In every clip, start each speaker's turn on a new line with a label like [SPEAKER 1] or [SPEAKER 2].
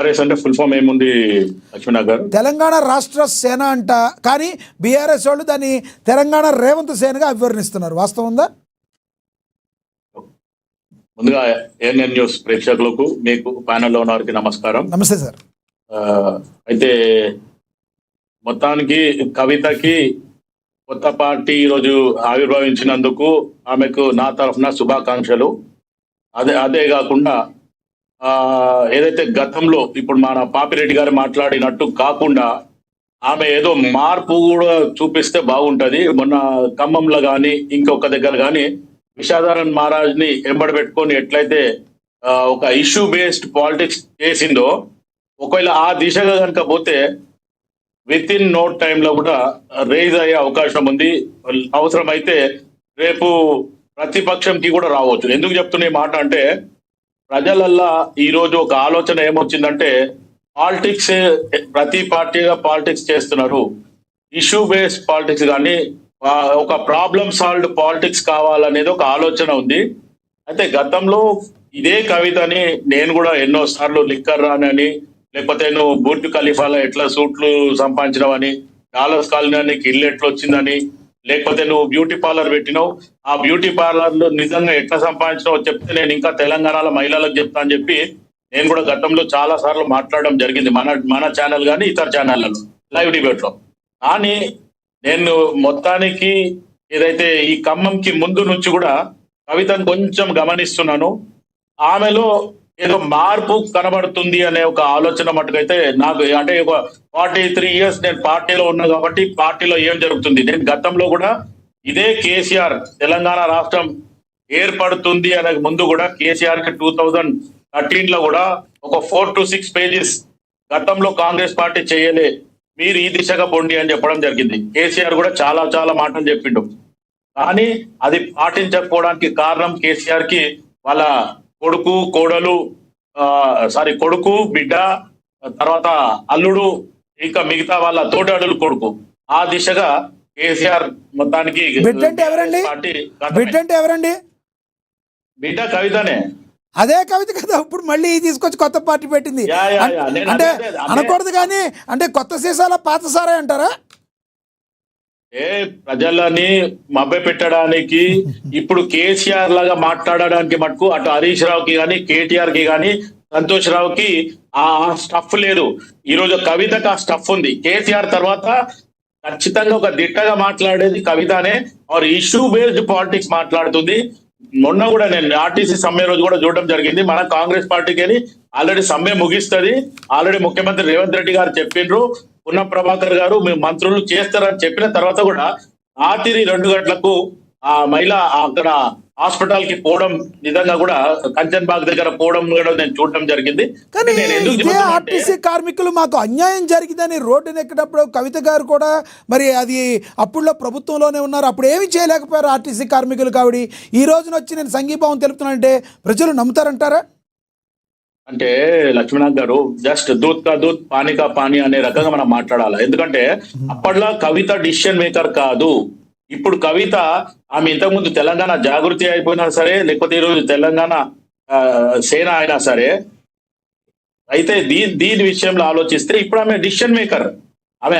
[SPEAKER 1] TRS అంటే full form ఏముంది లక్ష్మీనాథ్ గారు?
[SPEAKER 2] తెలంగాణ రాష్ట్ర సేన అంట, కానీ బీఆర్ఎస్ వాళ్ళు దాన్ని తెలంగాణ రేవంత్ సేనగా అభివర్ణిస్తున్నారు. వాస్తవం ఉందా?
[SPEAKER 1] ముందుగా ఏఎన్ఎన్ న్యూస్ ప్రేక్షకులకు, మీకు ప్యానెల్లో ఉన్న వారికి నమస్కారం.
[SPEAKER 2] నమస్తే సార్.
[SPEAKER 1] అయితే మొత్తానికి కవితకి కొత్త పార్టీ ఈరోజు ఆవిర్భవించినందుకు ఆమెకు నా తరఫున శుభాకాంక్షలు. అదే కాకుండా ఏదైతే గతంలో ఇప్పుడు మన పాపిరెడ్డి గారు మాట్లాడినట్టు కాకుండా ఆమె ఏదో మార్పు కూడా చూపిస్తే బాగుంటది. మొన్న ఖమ్మంలో కానీ ఇంకొక దగ్గర కానీ విషాధారన్ మహారాజ్ ని ఎంబడబెట్టుకొని ఎట్లయితే ఒక ఇష్యూ బేస్డ్ పాలిటిక్స్ చేసిందో, ఒకవేళ ఆ దిశగా కనుక పోతే విత్ ఇన్ నో టైంలో కూడా రేజ్ అయ్యే అవకాశం ఉంది. అవసరమైతే రేపు ప్రతిపక్షంకి కూడా రావచ్చు. ఎందుకు చెప్తున్నా ఈ మాట అంటే, ప్రజలల్లా ఈరోజు ఒక ఆలోచన ఏమొచ్చిందంటే, పాలిటిక్స్ ప్రతి పార్టీగా పాలిటిక్స్ చేస్తున్నారు, ఇష్యూ బేస్డ్ పాలిటిక్స్ కానీ ఒక ప్రాబ్లమ్ సాల్వ్డ్ పాలిటిక్స్ కావాలనేది ఒక ఆలోచన ఉంది. అయితే గతంలో ఇదే కవితని నేను కూడా ఎన్నో సార్లు లిక్కర్ రానని, లేకపోతే నువ్వు బుర్జ్ ఖలీఫాలో ఎట్లా సూట్లు సంపాదించినవని, డాలర్స్ కాలనీకి ఇల్లు ఎట్లా వచ్చిందని, లేకపోతే నువ్వు బ్యూటీ పార్లర్ పెట్టినావు, ఆ బ్యూటీ పార్లర్ లో నిజంగా ఎట్లా సంపాదించినావు చెప్తే నేను ఇంకా తెలంగాణలో మహిళలకు చెప్తా అని చెప్పి నేను కూడా గతంలో చాలా సార్లు మాట్లాడడం జరిగింది, మన ఛానల్ కానీ ఇతర ఛానళ్లలో లైవ్ డిబేట్ లో. కానీ నేను మొత్తానికి ఏదైతే ఈ ఖమ్మంకి ముందు నుంచి కూడా కవితను కొంచెం గమనిస్తున్నాను. ఆమెలో ఏదో మార్పు కనబడుతుంది అనే ఒక ఆలోచన మటుకైతే నాకు, అంటే ఒక 43 years నేను పార్టీలో ఉన్నా కాబట్టి పార్టీలో ఏం జరుగుతుంది, నేను గతంలో కూడా ఇదే కేసీఆర్ తెలంగాణ రాష్ట్రం ఏర్పడుతుంది అనే ముందు కూడా కేసీఆర్ కి 2013 కూడా ఒక 4 to 6 pages గతంలో కాంగ్రెస్ పార్టీ చేయలే, మీరు ఈ దిశగా పొండి అని చెప్పడం జరిగింది. కేసీఆర్ కూడా చాలా చాలా మాటలు చెప్పిండు. కానీ అది పాటించకపోవడానికి కారణం కేసీఆర్ కి వాళ్ళ కొడుకు కోడలు కొడుకు బిడ్డ, తర్వాత అల్లుడు, ఇంకా మిగతా వాళ్ళ తోటడులు కొడుకు, ఆ దిశగా కేసీఆర్ మొత్తానికి
[SPEAKER 2] బిడ్డ అంటే ఎవరండి?
[SPEAKER 1] బిడ్డ కవితనే.
[SPEAKER 2] అదే కవిత కదా ఇప్పుడు మళ్ళీ తీసుకొచ్చి కొత్త పార్టీ పెట్టింది అంటే అనకూడదు, కానీ అంటే కొత్త సీసాల పాత సారే అంటారా?
[SPEAKER 1] ప్రజలని మభ్య పెట్టడానికి ఇప్పుడు కేసీఆర్ లాగా మాట్లాడడానికి మటుకు అటు హరీష్ రావుకి కానీ, కేటీఆర్ కి కానీ, సంతోష్ రావుకి ఆ స్టఫ్ లేదు. ఈరోజు కవితకు ఆ స్టఫ్ ఉంది. కేసీఆర్ తర్వాత ఖచ్చితంగా ఒక దిట్టగా మాట్లాడేది కవితనే, ఆర్ ఇష్యూ బేస్డ్ పాలిటిక్స్ మాట్లాడుతుంది. మొన్న కూడా నేను ఆర్టీసీ సమ్మె రోజు కూడా చూడడం జరిగింది. మన కాంగ్రెస్ పార్టీకి ఆల్రెడీ సమ్మె ముగిస్తుంది. ఆల్రెడీ ముఖ్యమంత్రి రేవంత్ రెడ్డి గారు చెప్పిండ్రు, పున్న ప్రభాకర్ గారు మీ మంత్రులు చేస్తారని చెప్పిన తర్వాత కూడా రాత్రి 2 గంటలకు ఆ మహిళ అక్కడ హాస్పిటల్ కి పోవడం, నిజంగా కూడా కంచన్ బాగ్ దగ్గర పోవడం కూడా నేను చూడడం జరిగింది.
[SPEAKER 2] కానీ ఆర్టీసీ కార్మికులు మాకు అన్యాయం జరిగిందని రోడ్డుని ఎక్కినప్పుడు కవిత గారు కూడా మరి అది అప్పుడులో ప్రభుత్వంలోనే ఉన్నారు, అప్పుడు ఏమి చేయలేకపోయారు ఆర్టీసీ కార్మికులు. కాబట్టి ఈ రోజున వచ్చి నేను సంఘీభావం తెలుపుతున్నానంటే ప్రజలు నమ్ముతారంటారా?
[SPEAKER 1] అంటే లక్ష్మీనాథ్ గారు, జస్ట్ దూత్ కా దూత్ పానీ కా పానీ అనే రకంగా మనం మాట్లాడాలి. ఎందుకంటే అప్పట్లో కవిత డిసిషన్ మేకర్ కాదు. ఇప్పుడు కవిత, ఆమె ఇంతకుముందు తెలంగాణ జాగృతి అయిపోయినా సరే, లేకపోతే ఈరోజు తెలంగాణ సేన అయినా సరే, అయితే దీని విషయంలో ఆలోచిస్తే ఇప్పుడు ఆమె డిసిషన్ మేకర్. ఆమె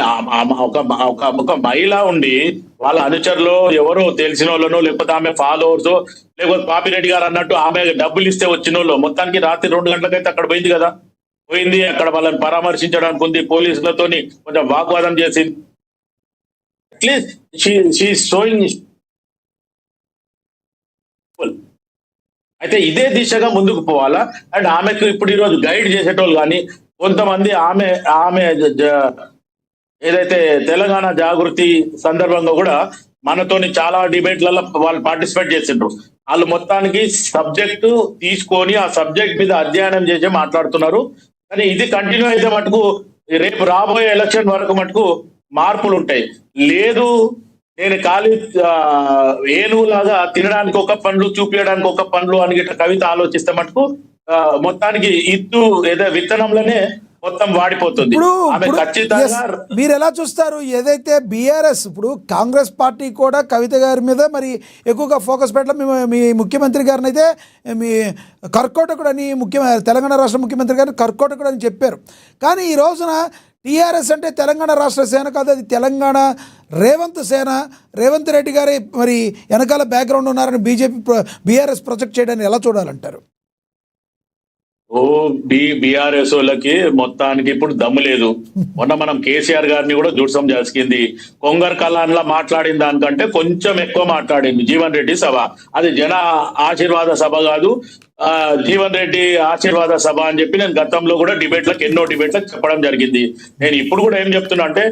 [SPEAKER 1] ఒక మహిళ ఉండి వాళ్ళ అనుచరులు ఎవరో తెలిసిన వాళ్ళనో, లేకపోతే ఆమె ఫాలోవర్స్, లేకపోతే పాపిరెడ్డి గారు అన్నట్టు ఆమె డబ్బులు ఇస్తే వచ్చిన వాళ్ళు మొత్తానికి రాత్రి 2 గంటలకైతే అక్కడ పోయింది కదా, పోయింది. అక్కడ వాళ్ళని పరామర్శించడానికి ఉంది, పోలీసులతో కొంచెం వాగ్వాదం చేసింది. At least she showing. అయితే ఇదే దిశగా ముందుకు పోవాలా. అండ్ ఆమెకు ఇప్పుడు ఈరోజు గైడ్ చేసేటోళ్ళు కానీ కొంతమంది ఆమె ఏదైతే తెలంగాణ జాగృతి సందర్భంగా కూడా మనతోని చాలా డిబేట్లలో వాళ్ళు పార్టిసిపేట్ చేసిండ్రు. వాళ్ళు మొత్తానికి సబ్జెక్టు తీసుకొని ఆ సబ్జెక్ట్ మీద అధ్యయనం చేసి మాట్లాడుతున్నారు. కానీ ఇది కంటిన్యూ అయితే మటుకు రేపు రాబోయే ఎలక్షన్ వరకు మటుకు మార్పులు ఉంటాయి. లేదు నేను ఖాళీ ఏనుగులాగా తినడానికి ఒక పండ్లు, చూపించడానికి ఒక పండ్లు అని కవిత ఆలోచిస్తే మటుకు మొత్తానికి ఏదో విత్తనంలోనే మొత్తం వాడిపోతుంది.
[SPEAKER 2] ఇప్పుడు
[SPEAKER 1] ఆమె
[SPEAKER 2] ఇప్పుడు
[SPEAKER 1] ఖచ్చితంగా
[SPEAKER 2] yes, మీరు ఎలా చూస్తారు? ఏదైతే బీఆర్ఎస్ ఇప్పుడు కాంగ్రెస్ పార్టీ కూడా కవిత గారి మీద మరి ఎక్కువగా ఫోకస్ పెట్టడం, మీ ముఖ్యమంత్రి గారిని అయితే మీ కర్కోటకుడు అని తెలంగాణ రాష్ట్ర ముఖ్యమంత్రి గారిని కర్కోటకుడు అని చెప్పారు. కానీ ఈ రోజున టీఆర్ఎస్ అంటే తెలంగాణ రాష్ట్ర సేన కాదు, అది తెలంగాణ రేవంత్ సేన. రేవంత్ రెడ్డి గారి మరి వెనకాల బ్యాక్గ్రౌండ్ ఉన్నారని బీఆర్ఎస్ ప్రొజెక్ట్ చేయడాన్ని ఎలా చూడాలంటారు?
[SPEAKER 1] బీఆర్ఎస్ వాళ్ళకి మొత్తానికి ఇప్పుడు దమ్ము లేదు. మొన్న మనం కేసీఆర్ గారిని కూడా జూడ్సం చేసుకుంది. కొంగర్ కలాన్లా మాట్లాడిన దానికంటే కొంచెం ఎక్కువ మాట్లాడింది జీవన్ రెడ్డి సభ. అది జన ఆశీర్వాద సభ కాదు, జీవన్ రెడ్డి ఆశీర్వాద సభ అని చెప్పి నేను గతంలో కూడా ఎన్నో డిబేట్లకు చెప్పడం జరిగింది. నేను ఇప్పుడు కూడా ఏం చెప్తున్నా అంటే,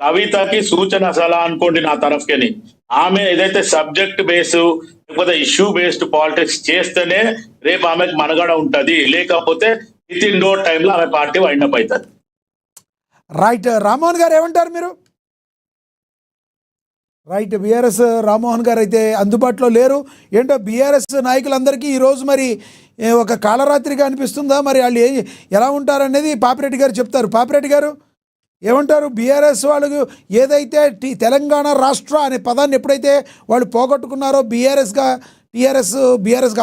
[SPEAKER 1] కవితకి సూచన సలహా అనుకోండి నా తరఫుని. ఆమె ఏదైతే సబ్జెక్ట్ బేస్ లేకపోతే ఇష్యూ బేస్డ్ పాలిటిక్స్ చేస్తేనే రేపు ఆమెకు మనుగడ ఉంటది, లేకపోతే విత్ ఇన్ నో టైంలో ఆమె పార్టీ వైండప్ అవుతుంది.
[SPEAKER 2] రైట్. రామ్మోహన్ గారు ఏమంటారు మీరు? రైట్, బీఆర్ఎస్ రామ్మోహన్ గారు అయితే అందుబాటులో లేరు. ఏంటో బీఆర్ఎస్ నాయకులందరికీ ఈరోజు మరి ఒక కాలరాత్రిగా అనిపిస్తుందా? మరి వాళ్ళు ఎలా ఉంటారనేది పాపిరెడ్డి గారు చెప్తారు. పాపిరెడ్డి గారు ఏమంటారు? బీఆర్ఎస్ వాళ్ళకు ఏదైతే తెలంగాణ రాష్ట్ర అనే పదాన్ని ఎప్పుడైతే వాళ్ళు పోగొట్టుకున్నారో, బీఆర్ఎస్గా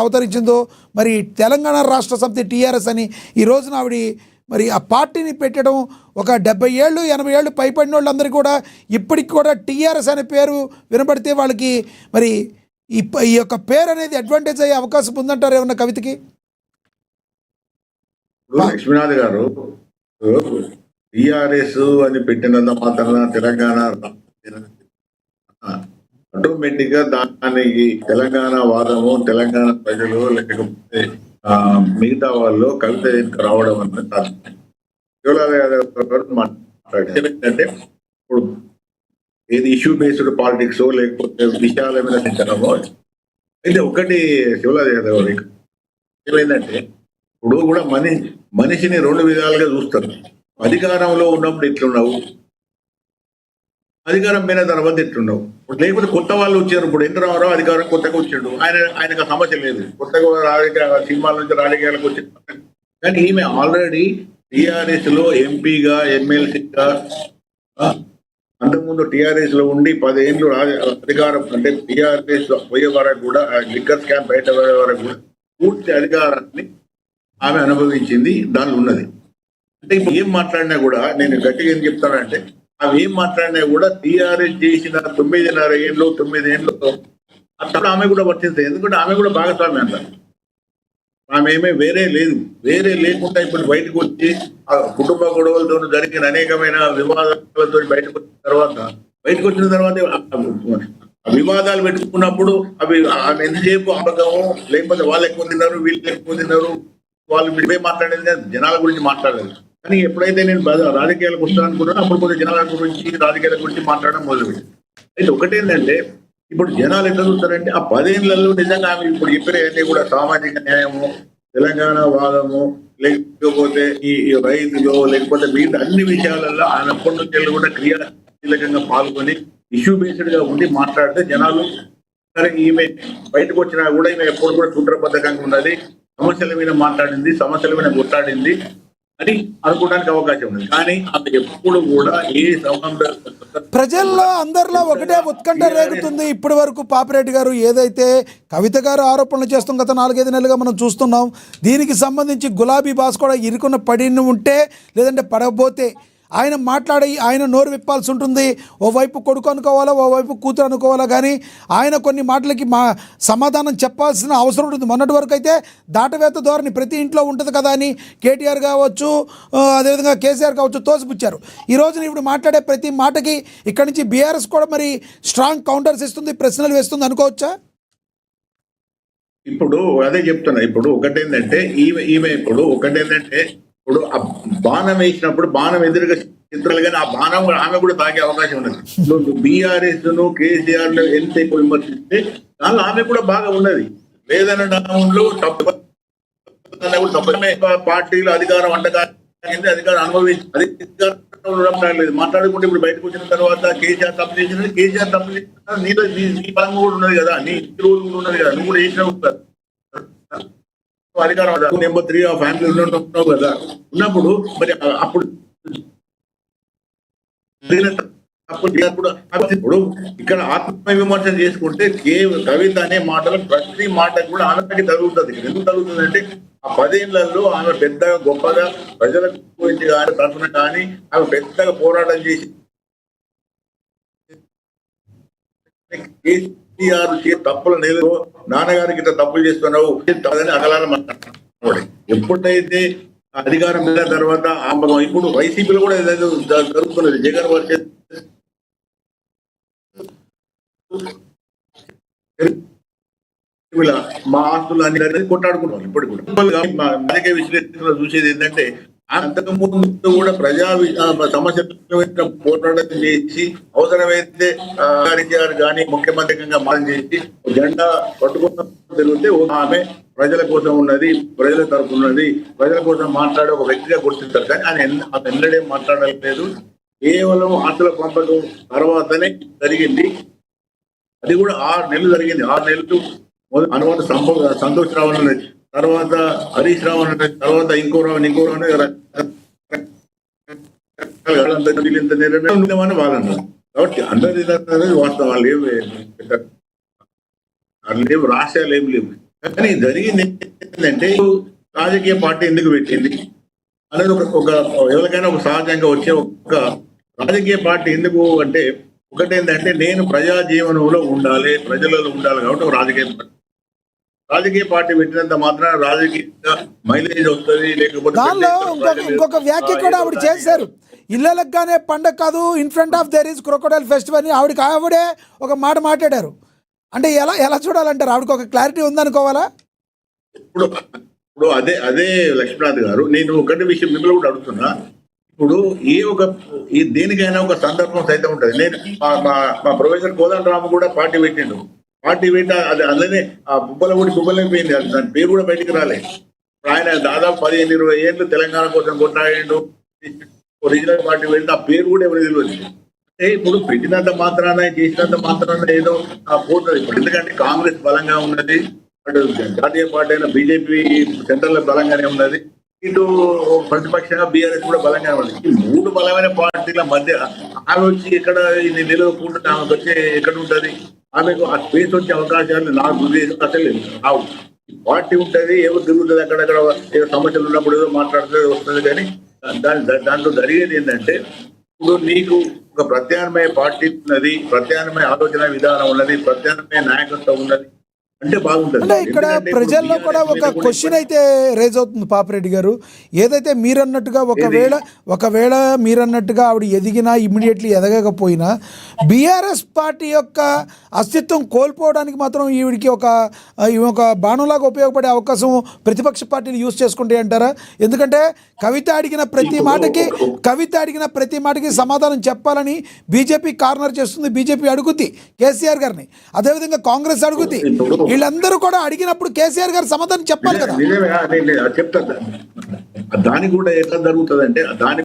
[SPEAKER 2] అవతరించిందో, మరి తెలంగాణ రాష్ట్ర సమితి టీఆర్ఎస్ అని ఈ రోజున ఆవిడ మరి ఆ పార్టీని పెట్టడం, ఒక 70 ఏళ్ళు 80 ఏళ్ళు పైపడిన వాళ్ళందరికీ కూడా ఇప్పటికి కూడా టీఆర్ఎస్ అనే పేరు వినబడితే వాళ్ళకి మరి ఈ యొక్క పేరు అనేది అడ్వాంటేజ్ అయ్యే అవకాశం ఉందంటారు ఏమన్నా కవితకి?
[SPEAKER 3] లక్ష్మీనాథ్ గారు టిఆర్ఎస్ అని పెట్టినంత మాత్రాన తెలంగాణ ఆటోమేటిక్ గా దానికి తెలంగాణ వాదము, తెలంగాణ ప్రజలు లేకపోతే మిగతా వాళ్ళు కవిత రావడం అన్నది మాట్లాడే ఇప్పుడు ఏది ఇష్యూ బేస్డ్ పాలిటిక్స్ లేకపోతే విషయాల మీద చింతనమో అయితే ఒకటి శివరాజ్ యాదవ్ ఏమైందంటే, ఇప్పుడు కూడా మనిషిని 2 విధాలుగా చూస్తారు. అధికారంలో ఉన్నప్పుడు ఎట్లున్నావు, అధికారం పోయిన తర్వాత ఎట్లున్నావు. లేకపోతే కొత్త వాళ్ళు వచ్చారు. ఇప్పుడు ఎన్టీ రామారావు అధికారం కొత్తగా వచ్చాడు, ఆయనకు సమస్య లేదు. కొత్తగా రాజకీయ సినిమాల నుంచి రాజకీయాలకు వచ్చాడు. కానీ ఈమె ఆల్రెడీ టిఆర్ఎస్ లో ఎంపీగా, ఎమ్మెల్సీగా, అంతకుముందు టిఆర్ఎస్ లో ఉండి 10 ఏళ్ళు అధికారం, అంటే టిఆర్ఎస్ పోయే వరకు కూడా, లిక్కర్ స్కామ్ బయట పోయే వరకు కూడా పూర్తి అధికారాన్ని ఆమె అనుభవించింది, దానిలో ఉన్నది. అంటే ఇప్పుడు ఏం మాట్లాడినా కూడా, నేను గట్టిగా ఏం చెప్తానంటే, అవి ఏం మాట్లాడినా కూడా టీఆర్ఎస్ చేసిన 9.5 ఏళ్ళు 9 ఏళ్ళు అట్లా ఆమె కూడా వర్తిస్తుంది. ఎందుకంటే ఆమె కూడా భాగస్వామి అంటారు. ఆమె ఏమీ వేరే లేకుండా ఇప్పుడు బయటకు వచ్చి కుటుంబ గొడవలతో జరిగిన అనేకమైన వివాదాలతో బయటకు వచ్చిన తర్వాత వివాదాలు పెట్టుకున్నప్పుడు అవి ఆమె ఎంతసేపు అబద్ధము, లేకపోతే వాళ్ళు ఎక్కువ తిన్నారు, వీళ్ళు ఎక్కువ తిన్నారు, వాళ్ళు విడిపోయి మాట్లాడేది జనాల గురించి మాట్లాడలేదు. కానీ ఎప్పుడైతే నేను రాజకీయాలకు వస్తాననుకున్నాను అప్పుడు కొంచెం జనాల గురించి, రాజకీయాల గురించి మాట్లాడడం మొదలుపెట్టింది. అయితే ఒకటేంటంటే, ఇప్పుడు జనాలు ఎట్లా చూస్తారంటే, ఆ 10 ఏళ్లలో నిజంగా ఆమె ఇప్పుడు చెప్పినవన్నీ కూడా సామాజిక న్యాయము, తెలంగాణ వాదము, లేకపోతే ఈ రైతులు, లేకపోతే మిగతా అన్ని విషయాలలో ఆమె అప్పటి నుంచి కూడా క్రియాశీలకంగా పాల్గొని ఇష్యూ బేస్డ్ గా ఉండి మాట్లాడితే జనాలు సరే ఈమె బయటకు వచ్చినా కూడా ఈమె ఎప్పుడు కూడా సూత్రబద్ధకంగా ఉన్నది, సమస్యల మీద మాట్లాడింది, సమస్యల మీద కొట్లాడింది అని అనుకోవడానికి అవకాశం ఉంది. కానీ అది ఎప్పుడు కూడా ఏ సంబంధం
[SPEAKER 2] ప్రజల్లో అందరిలో ఒకటే ఉత్కంఠ రేగుతుంది. ఇప్పటి వరకు పాపిరెడ్డి గారు ఏదైతే కవిత గారు ఆరోపణలు చేస్తాం గత 4-5 నెలలుగా మనం చూస్తున్నాం. దీనికి సంబంధించి గులాబీ బాస్ కూడా ఇరుకున్న పడిన ఉంటే, లేదంటే పడకపోతే ఆయన మాట్లాడి ఆయన నోరు విప్పాల్సి ఉంటుంది. ఓవైపు కొడుకు అనుకోవాలా, ఓవైపు కూతురు అనుకోవాలా, కానీ ఆయన కొన్ని మాటలకి సమాధానం చెప్పాల్సిన అవసరం ఉంటుంది. మొన్నటి వరకు అయితే దాటవేత ధోరణి ప్రతి ఇంట్లో ఉంటుంది కదా అని కేటీఆర్ కావచ్చు, అదేవిధంగా కేసీఆర్ కావచ్చు తోసిపుచ్చారు. ఈ రోజున ఇప్పుడు మాట్లాడే ప్రతి మాటకి ఇక్కడి నుంచి బీఆర్ఎస్ కూడా మరి స్ట్రాంగ్ కౌంటర్స్ ఇస్తుంది, ప్రశ్నలు వేస్తుంది అనుకోవచ్చా?
[SPEAKER 3] ఇప్పుడు అదే చెప్తున్నా. ఇప్పుడు ఒకటేంటంటే ఈమె ఇప్పుడు ఆ బాణం వేసినప్పుడు బాణం ఎదురుగా చిత్రాలు, కానీ ఆ బాణం ఆమె కూడా తాగే అవకాశం ఉన్నది. బీఆర్ఎస్ ను కేసీఆర్ ఎంత ఎక్కువ విమర్శిస్తే దానిలో ఆమె కూడా బాగా ఉన్నది. లేదనడంలో పార్టీలో అధికారం అంటకాగింది, అధికారం అనుభవించి అధికారం లేదు. మాట్లాడుకుంటే ఇప్పుడు బయటకు వచ్చిన తర్వాత కేసీఆర్ తప్పు చేసినది, కేసీఆర్ తప్పు చేసిన నీ పరంగా కూడా ఉన్నది కదా, నీ రోజు కూడా ఉన్నది కదా, నువ్వు కూడా చేసినావు. అధికారం నెంబర్ 3 ఆ ఫ్యామిలీ ఉన్నావు కదా, ఉన్నప్పుడు మరి అప్పుడు ఇప్పుడు ఇక్కడ ఆత్మ విమర్శ చేసుకుంటే కవిత అనే మాటలు ప్రతి మాట కూడా ఆమెకి తగులుతుంది. ఎందుకు తగులుతుంది అంటే ఆ 10 ఏళ్లలో ఆమె పెద్దగా గొప్పగా ప్రజల గురించి కానీ తరఫున కానీ ఆమె పెద్దగా పోరాటం చేసి కేసీఆర్ తప్పులు నేను నాన్నగారికి ఇట్లా తప్పులు చేస్తున్నావు అని అగలాల ఎప్పుడైతే అధికారం మీద తర్వాత ఇప్పుడు వైసీపీలో కూడా ఏదైతే జరుగుతున్నది జగన్ వర్సెస్ మా ఆస్తులు అన్ని కొట్టాడుకుంటాం. ఇప్పుడు కూడా రాజకీయ విశ్లేషణలో చూసేది ఏంటంటే అంతకు ముందు కూడా ప్రజా సమస్యల పోరాటం చేసి అవసరమైతే గారు కానీ ముఖ్యమంత్రిగా మారం చేసి జెండా పట్టుకున్న తిరిగితే ఆమె ప్రజల కోసం ఉన్నది, ప్రజల తరపు ఉన్నది, ప్రజల కోసం మాట్లాడే ఒక వ్యక్తిగా గుర్తించారు. కానీ ఆయన ఎన్నడే మాట్లాడలేదు. కేవలం ఆస్తుల పంపకం తర్వాతనే జరిగింది. అది కూడా 6 నెలలు జరిగింది. 6 నెలలు అనుమతి సంతోష్ రావు అన్నది, తర్వాత హరీష్ రావు అన్నది, తర్వాత ఇంకో రావు నిర్ణయం వాళ్ళన్నారు. కాబట్టి అందరి వాస్తవాలు లేవు, రహస్యాలు ఏం లేవు. కానీ జరిగింది ఏంటంటే రాజకీయ పార్టీ ఎందుకు పెట్టింది అనేది ఒక ఎవరికైనా ఒక సహజంగా వచ్చే ఒక రాజకీయ పార్టీ ఎందుకు అంటే ఒకటేంటంటే నేను ప్రజా జీవనంలో ఉండాలి, ప్రజలలో ఉండాలి కాబట్టి ఒక రాజకీయ పార్టీ పెట్టినంత మాత్రం రాజకీయ మైలేజ్ వస్తుంది. లేకపోతే
[SPEAKER 2] దానిలో ఇంకొక వ్యాఖ్య కూడా ఆవిడ చేశారు. ఇళ్ళగానే పండగ కాదు, in front of their is crocodile festival అని ఆవిడే ఒక మాట మాట్లాడారు. అంటే ఎలా చూడాలంటారు? ఆవిడకి ఒక క్లారిటీ ఉందనుకోవాలా?
[SPEAKER 3] ఇప్పుడు అదే లక్ష్మీనాథ్ గారు, నేను ఒకటి విషయం మిమ్మల్ని కూడా అడుగుతున్నా. ఇప్పుడు దేనికైనా ఒక సందర్భం సైతం ఉంటుంది. నేను మా ప్రొఫెసర్ కోదండరాము కూడా పార్టీ పెట్టిండు. పార్టీ పెట్టి అది అందులోనే ఆ బుబ్బలైపోయింది. దాని పేరు కూడా బయటికి రాలే. ఆయన దాదాపు 15-20 ఏళ్ళు తెలంగాణ కోసం కొట్లాడిండు. ఒరిజినల్ పార్టీ పెట్టి ఆ పేరు కూడా ఎవరు తెలియదు. అంటే ఇప్పుడు పెట్టినంత మాత్రాన చేసినంత మాత్రాన ఏదో పోతుంది. ఇప్పుడు ఎందుకంటే కాంగ్రెస్ బలంగా ఉన్నది, అటు జాతీయ పార్టీ అయిన బీజేపీ సెంట్రల్ లో బలంగానే ఉన్నది, ఇటు ప్రతిపక్షంగా బీఆర్ఎస్ కూడా బలంగానే ఉన్నది. ఈ 3 బలమైన పార్టీల మధ్య ఆమె వచ్చి ఎక్కడ నిలవకుండా ఆమెకు వచ్చే ఎక్కడ ఉంటది? ఆమెకు ఆ స్పేస్ వచ్చే అవకాశాలు నాకు అసలు రావు. పార్టీ ఉంటది, ఏదో తిరుగుతుంది, అక్కడక్కడ ఏదో సమస్యలు ఉన్నప్పుడు ఏదో మాట్లాడుతుంది వస్తుంది. కానీ దాంట్లో జరిగేది ఏంటంటే ఇప్పుడు నీకు ఒక ప్రత్యామ్నాయ పార్టీ ఉన్నది, ప్రత్యామ్నాయ ఆలోచన విధానం ఉన్నది, ప్రత్యామ్నాయ నాయకత్వం ఉన్నది అంటే బాగుంటుంది.
[SPEAKER 2] అంటే ఇక్కడ ప్రజల్లో కూడా ఒక క్వశ్చన్ అయితే రేజ్ అవుతుంది పాపిరెడ్డి గారు. ఏదైతే మీరన్నట్టుగా ఒకవేళ మీరన్నట్టుగా ఆవిడ ఎదిగినా ఇమ్మీడియట్లీ ఎదగకపోయినా బీఆర్ఎస్ పార్టీ యొక్క అస్తిత్వం కోల్పోవడానికి మాత్రం ఈవిడికి ఒక బాణంలాగా ఉపయోగపడే అవకాశం ప్రతిపక్ష పార్టీలు యూజ్ చేసుకుంటే అంటారా? ఎందుకంటే కవిత అడిగిన ప్రతి మాటకి సమాధానం చెప్పాలని బీజేపీ కార్నర్ చేస్తుంది. బీజేపీ అడుగుద్ది కేసీఆర్ గారిని, అదేవిధంగా కాంగ్రెస్ అడుగుద్ది. వీళ్ళందరూ కూడా అడిగినప్పుడు కేసీఆర్ గారు సమాధానం చెప్పాలి కదా.
[SPEAKER 3] చెప్తా దానికి కూడా ఎట్లా జరుగుతుంది అంటే దాని